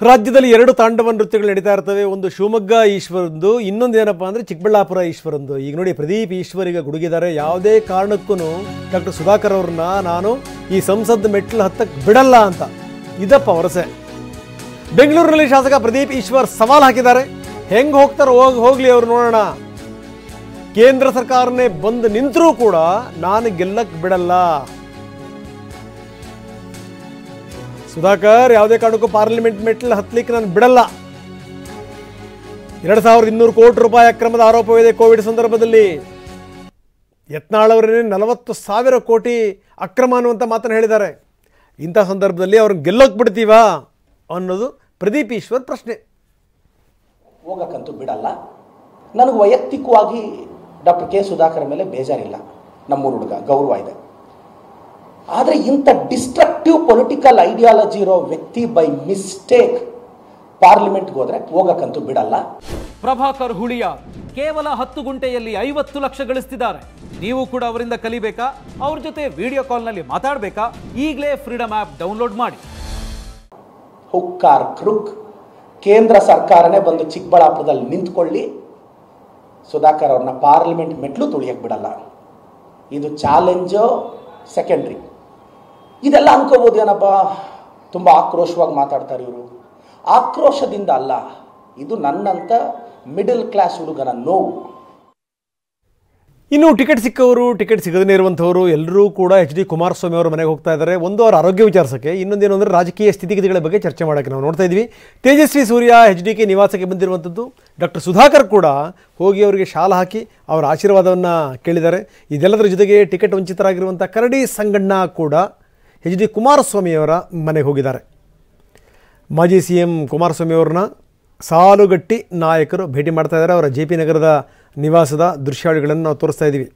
ರಾಜ್ಯದಲ್ಲಿ ಎರಡು ತಾಂಡವ ನೃತ್ಯಗಳು ನಡೀತಾ ಇರ್ತವೆ. ಒಂದು ಶಿವಮೊಗ್ಗ ಈಶ್ವರಂದು, ಇನ್ನೊಂದು ಏನಪ್ಪಾ ಅಂದರೆ ಚಿಕ್ಕಬಳ್ಳಾಪುರ ಈಶ್ವರಂದು. ಈಗ ನೋಡಿ ಪ್ರದೀಪ್ ಈಶ್ವರಿಗೆ ಗುಡುಗಿದ್ದಾರೆ. ಯಾವುದೇ ಕಾರಣಕ್ಕೂ ಡಾಕ್ಟರ್ ಸುಧಾಕರ್ ಅವ್ರನ್ನ ನಾನು ಈ ಸಂಸತ್ ಮೆಟ್ಲು ಹತ್ತಕ್ಕೆ ಬಿಡಲ್ಲ ಅಂತ ಇದಪ್ಪ ವರಸೆ. ಬೆಂಗಳೂರಿನಲ್ಲಿ ಶಾಸಕ ಪ್ರದೀಪ್ ಈಶ್ವರ್ ಸವಾಲು ಹಾಕಿದ್ದಾರೆ. ಹೆಂಗೆ ಹೋಗ್ತಾರೋ ಹೋಗ್ಲಿ ಅವ್ರು ನೋಡೋಣ. ಕೇಂದ್ರ ಸರ್ಕಾರನೇ ಬಂದು ನಿಂತರೂ ಕೂಡ ನಾನು ಗೆಲ್ಲಕ್ಕೆ ಬಿಡಲ್ಲ. ಸುಧಾಕರ್ ಯಾವುದೇ ಕಾರಣಕ್ಕೂ ಪಾರ್ಲಿಮೆಂಟ್ ಮೆಟ್ಲು ಹತ್ತಲಿಕ್ಕೆ ನಾನು ಬಿಡಲ್ಲ. 2200 ಕೋಟಿ ರೂಪಾಯಿ ಅಕ್ರಮದ ಆರೋಪವಿದೆ ಕೋವಿಡ್ ಸಂದರ್ಭದಲ್ಲಿ. ಯತ್ನಾಳ್ ಅವರೇ 40,000 ಕೋಟಿ ಅಕ್ರಮ ಅನ್ನುವಂಥ ಮಾತನ್ನು ಹೇಳಿದ್ದಾರೆ. ಇಂಥ ಸಂದರ್ಭದಲ್ಲಿ ಅವ್ರನ್ನ ಗೆಲ್ಲೋಕೆ ಬಿಡ್ತೀವಾ ಅನ್ನೋದು ಪ್ರದೀಪ್ ಈಶ್ವರ್ ಪ್ರಶ್ನೆ. ಹೋಗಕ್ಕಂತೂ ಬಿಡಲ್ಲ. ನನಗೆ ವೈಯಕ್ತಿಕವಾಗಿ ಡಾಕ್ಟರ್ ಕೆ ಸುಧಾಕರ್ ಮೇಲೆ ಬೇಜಾರಿಲ್ಲ. ನಮ್ಮೂರು ಹುಡುಗ, ಗೌರವ ಇದೆ. ಆದರೆ ಇಂಥ ಡಿಸ್ಟ್ರಕ್ಟಿವ್ ಪೊಲಿಟಿಕಲ್ ಐಡಿಯಾಲಜಿ ಇರೋ ವ್ಯಕ್ತಿ ಬೈ ಮಿಸ್ಟೇಕ್ ಪಾರ್ಲಿಮೆಂಟ್ಗೆ ಹೋದ್ರೆ ಹೋಗಕ್ಕಂತೂ ಬಿಡಲ್ಲ. ಪ್ರಭಾಕರ್ ಹುಳಿಯ ಕೇವಲ 10 ಗುಂಟೆಯಲ್ಲಿ 50 ಲಕ್ಷ ಗಳಿಸ್ತಿದ್ದಾರೆ. ನೀವು ಕೂಡ ಅವರಿಂದ ಕಲಿಬೇಕಾ? ಅವ್ರ ಜೊತೆ ವಿಡಿಯೋ ಕಾಲ್ನಲ್ಲಿ ಮಾತಾಡಬೇಕಾ? ಈಗಲೇ ಫ್ರೀಡಮ್ ಆ್ಯಪ್ ಡೌನ್ಲೋಡ್ ಮಾಡಿ. ಹುಕ್ಕಾರ್ ಕ್ರುಕ್ ಕೇಂದ್ರ ಸರ್ಕಾರನೇ ಬಂದು ಚಿಕ್ಕಬಳ್ಳಾಪುರದಲ್ಲಿ ನಿಂತ್ಕೊಳ್ಳಿ, ಸುಧಾಕರ್ ಅವ್ರನ್ನ ಪಾರ್ಲಿಮೆಂಟ್ ಮೆಟ್ಲು ತುಳಿಯಕ್ಕೆ ಬಿಡಲ್ಲ. ಇದು ಚಾಲೆಂಜು ಸೆಕೆಂಡ್ರಿ. ಇದೆಲ್ಲ ಅನ್ಕೋಬೋದು, ಏನಪ್ಪ ತುಂಬ ಆಕ್ರೋಶವಾಗಿ ಮಾತಾಡ್ತಾರೆ ಇವರು. ಆಕ್ರೋಶದಿಂದ ಅಲ್ಲ, ಇದು ನನ್ನಂಥ ಮಿಡಲ್ ಕ್ಲಾಸ್ ಹುಡುಗನ ನೋವು. ಇನ್ನು ಟಿಕೆಟ್ ಸಿಕ್ಕವರು, ಟಿಕೆಟ್ ಸಿಗದೇ ಇರುವಂಥವರು ಎಲ್ಲರೂ ಕೂಡ HD ಕುಮಾರಸ್ವಾಮಿ ಅವರ ಮನೆಗೆ ಹೋಗ್ತಾ ಇದ್ದಾರೆ. ಒಂದು ಅವರ ಆರೋಗ್ಯ ವಿಚಾರಿಸೋಕ್ಕೆ, ಇನ್ನೊಂದೇನು ಅಂದರೆ ರಾಜಕೀಯ ಸ್ಥಿತಿಗತಿಗಳ ಬಗ್ಗೆ ಚರ್ಚೆ ಮಾಡೋಕ್ಕೆ ನಾವು ನೋಡ್ತಾ ಇದ್ವಿ. ತೇಜಸ್ವಿ ಸೂರ್ಯ HDK ನಿವಾಸಕ್ಕೆ ಬಂದಿರುವಂಥದ್ದು. ಡಾಕ್ಟರ್ ಸುಧಾಕರ್ ಕೂಡ ಹೋಗಿ ಅವರಿಗೆ ಶಾಲ ಹಾಕಿ ಅವರ ಆಶೀರ್ವಾದವನ್ನು ಕೇಳಿದ್ದಾರೆ. ಇದೆಲ್ಲದರ ಜೊತೆಗೆ ಟಿಕೆಟ್ ವಂಚಿತರಾಗಿರುವಂಥ ಕರಡಿ ಸಂಗಣ್ಣ ಕೂಡ HD ಕುಮಾರಸ್ವಾಮಿಯವರ ಮನೆಗೆ ಹೋಗಿದ್ದಾರೆ. ಮಾಜಿ CM ಕುಮಾರಸ್ವಾಮಿ ಅವ್ರನ್ನ ಸಾಲುಗಟ್ಟಿ ನಾಯಕರು ಭೇಟಿ ಮಾಡ್ತಾ ಇದ್ದಾರೆ. ಅವರ JP ನಗರದ ನಿವಾಸದ ದೃಶ್ಯಾವಳಿಗಳನ್ನು ನಾವು ತೋರಿಸ್ತಾ ಇದ್ದೀವಿ.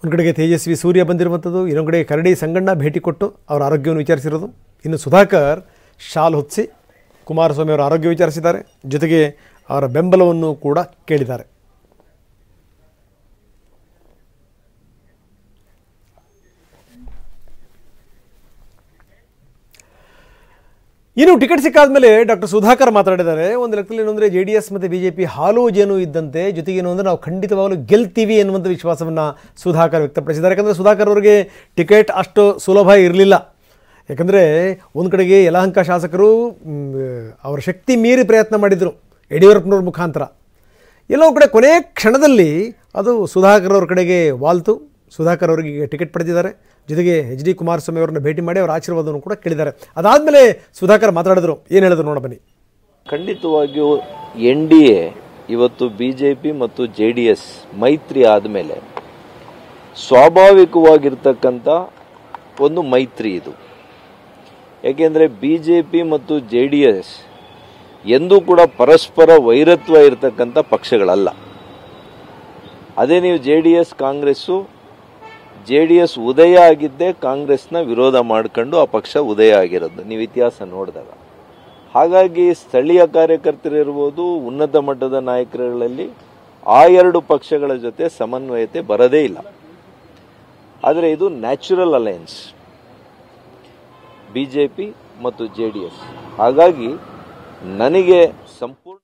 ಒಂದು ಕಡೆಗೆ ತೇಜಸ್ವಿ ಸೂರ್ಯ ಬಂದಿರುವಂಥದ್ದು, ಇನ್ನೊಂದು ಕಡೆಗೆ ಕರಡಿ ಸಂಗಣ್ಣ ಭೇಟಿ ಕೊಟ್ಟು ಅವರ ಆರೋಗ್ಯವನ್ನು ವಿಚಾರಿಸಿರೋದು. ಇನ್ನು ಸುಧಾಕರ್ ಶಾಲ್ ಹೊತ್ತಿಸಿ ಕುಮಾರಸ್ವಾಮಿ ಅವರ ಆರೋಗ್ಯ ವಿಚಾರಿಸಿದ್ದಾರೆ. ಜೊತೆಗೆ ಅವರ ಬೆಂಬಲವನ್ನು ಕೂಡ ಕೇಳಿದ್ದಾರೆ. ಇನ್ನು ಟಿಕೆಟ್ ಸಿಕ್ಕಾದ ಮೇಲೆ ಡಾಕ್ಟರ್ ಸುಧಾಕರ್ ಮಾತಾಡಿದ್ದಾರೆ. ಒಂದು ಲೆಕ್ಕದಲ್ಲಿ ಏನಂದರೆ JDS ಮತ್ತು BJP ಹಾಲು ಜೇನು ಇದ್ದಂತೆ. ಜೊತೆಗೆ ಏನು ಅಂದರೆ ನಾವು ಖಂಡಿತವಾಗಲೂ ಗೆಲ್ತೀವಿ ಎನ್ನುವಂಥ ವಿಶ್ವಾಸವನ್ನು ಸುಧಾಕರ್ ವ್ಯಕ್ತಪಡಿಸಿದ್ದಾರೆ. ಯಾಕಂದರೆ ಸುಧಾಕರ್ ಅವರಿಗೆ ಟಿಕೆಟ್ ಅಷ್ಟು ಸುಲಭ ಇರಲಿಲ್ಲ. ಯಾಕಂದರೆ ಒಂದು ಕಡೆಗೆ ಯಲಹಂಕ ಶಾಸಕರು ಅವರ ಶಕ್ತಿ ಮೀರಿ ಪ್ರಯತ್ನ ಮಾಡಿದರು ಯಡಿಯೂರಪ್ಪನವ್ರ ಮುಖಾಂತರ. ಎಲ್ಲೋ ಕಡೆ ಕೊನೆ ಕ್ಷಣದಲ್ಲಿ ಅದು ಸುಧಾಕರ್ ಅವ್ರ ಕಡೆಗೆ ವಾಲ್ತು. ಸುಧಾಕರ್ ಅವರಿಗೆ ಟಿಕೆಟ್ ಪಡೆದಿದ್ದಾರೆ. ಜೊತೆಗೆ HD ಕುಮಾರಸ್ವಾಮಿ ಅವರನ್ನ ಭೇಟಿ ಮಾಡಿ ಅವರ ಆಶೀರ್ವಾದವನ್ನು ಕೂಡ ಕೇಳಿದ್ದಾರೆ. ಅದಾದಮೇಲೆ ಸುಧಾಕರ್ ಮಾತಾಡಿದ್ರು. ಏನು ಹೇಳಿದ್ರು ನೋಡ ಬನ್ನಿ. ಖಂಡಿತವಾಗಿಯೂ NDA ಇವತ್ತು BJP ಮತ್ತು JDS ಮೈತ್ರಿ ಆದಮೇಲೆ ಸ್ವಾಭಾವಿಕವಾಗಿರ್ತಕ್ಕಂಥ ಒಂದು ಮೈತ್ರಿ ಇದು. ಯಾಕೆಂದರೆ BJP ಮತ್ತು JDS ಎಂದೂ ಕೂಡ ಪರಸ್ಪರ ವೈರತ್ವ ಇರತಕ್ಕಂಥ ಪಕ್ಷಗಳಲ್ಲ. ಅದೇ ನೀವು JDS ಕಾಂಗ್ರೆಸ್ಸು, JDS ಉದಯ ಆಗಿದ್ದೇ ಕಾಂಗ್ರೆಸ್ನ ವಿರೋಧ ಮಾಡ್ಕೊಂಡು ಆ ಪಕ್ಷ ಉದಯ ಆಗಿರೋದು ನೀವು ಇತಿಹಾಸ ನೋಡಿದಾಗ. ಹಾಗಾಗಿ ಸ್ಥಳೀಯ ಕಾರ್ಯಕರ್ತರಿರ್ಬೋದು, ಉನ್ನತ ಮಟ್ಟದ ನಾಯಕರುಗಳಲ್ಲಿ ಆ ಎರಡು ಪಕ್ಷಗಳ ಜೊತೆ ಸಮನ್ವಯತೆ ಬರದೇ ಇಲ್ಲ. ಆದರೆ ಇದು ನ್ಯಾಚುರಲ್ ಅಲಯನ್ಸ್ BJP ಮತ್ತು JDS. ಹಾಗಾಗಿ ನನಗೆ ಸಂಪೂರ್ಣ